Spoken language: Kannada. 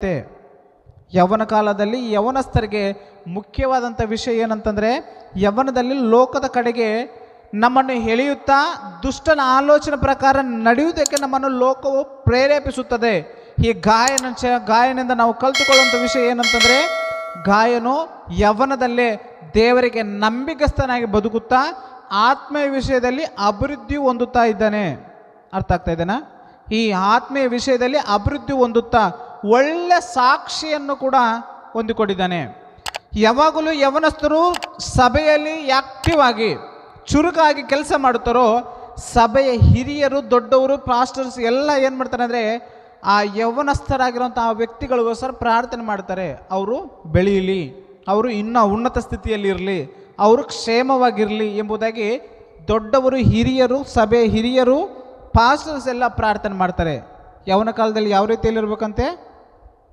ಮತ್ತೆ ಯೌವನ ಕಾಲದಲ್ಲಿ ಯೌವನಸ್ಥರಿಗೆ ಮುಖ್ಯವಾದಂಥ ವಿಷಯ ಏನಂತಂದರೆ, ಯೌವನದಲ್ಲಿ ಲೋಕದ ಕಡೆಗೆ ನಮ್ಮನ್ನು ಎಳೆಯುತ್ತಾ ದುಷ್ಟನ ಆಲೋಚನೆ ಪ್ರಕಾರ ನಡೆಯುವುದಕ್ಕೆ ನಮ್ಮನ್ನು ಲೋಕವು ಪ್ರೇರೇಪಿಸುತ್ತದೆ. ಈ ಗಾಯನಿಂದ ನಾವು ಕಲಿತುಕೊಳ್ಳುವಂಥ ವಿಷಯ ಏನಂತಂದರೆ, ಗಾಯನು ಯೌವನದಲ್ಲೇ ದೇವರಿಗೆ ನಂಬಿಕಸ್ಥನಾಗಿ ಬದುಕುತ್ತಾ ಆತ್ಮೀಯ ವಿಷಯದಲ್ಲಿ ಅಭಿವೃದ್ಧಿ ಹೊಂದುತ್ತಾ ಇದ್ದಾನೆ. ಅರ್ಥ ಆಗ್ತಾ ಇದೆನಾ? ಈ ಆತ್ಮೀಯ ವಿಷಯದಲ್ಲಿ ಅಭಿವೃದ್ಧಿ ಹೊಂದುತ್ತಾ ಒಳ್ಳೆ ಸಾಕ್ಷಿಯನ್ನು ಕೂಡ ಹೊಂದಿಕೊಂಡಿದ್ದಾನೆ. ಯಾವಾಗಲೂ ಯೌವನಸ್ಥರು ಸಭೆಯಲ್ಲಿ ಆಕ್ಟಿವ್ ಆಗಿ ಚುರುಕಾಗಿ ಕೆಲಸ ಮಾಡುತ್ತಾರೋ, ಸಭೆಯ ಹಿರಿಯರು, ದೊಡ್ಡವರು, ಪಾಸ್ಟರ್ಸ್ ಎಲ್ಲ ಏನು ಮಾಡ್ತಾರೆ ಅಂದರೆ, ಆ ಯೌವನಸ್ಥರಾಗಿರುವಂಥ ಆ ವ್ಯಕ್ತಿಗಳಿಗೋಸ್ಕರ ಪ್ರಾರ್ಥನೆ ಮಾಡ್ತಾರೆ. ಅವರು ಬೆಳೆಯಲಿ, ಅವರು ಇನ್ನೂ ಉನ್ನತ ಸ್ಥಿತಿಯಲ್ಲಿ ಇರಲಿ, ಅವರು ಕ್ಷೇಮವಾಗಿರಲಿ ಎಂಬುದಾಗಿ ದೊಡ್ಡವರು, ಹಿರಿಯರು, ಸಭೆಯ ಹಿರಿಯರು, ಪಾಸ್ಟರ್ಸ್ ಎಲ್ಲ ಪ್ರಾರ್ಥನೆ ಮಾಡ್ತಾರೆ. ಯೌವನ ಕಾಲದಲ್ಲಿ ಯಾವ ರೀತಿಯಲ್ಲಿ ಇರಬೇಕಂತೆ?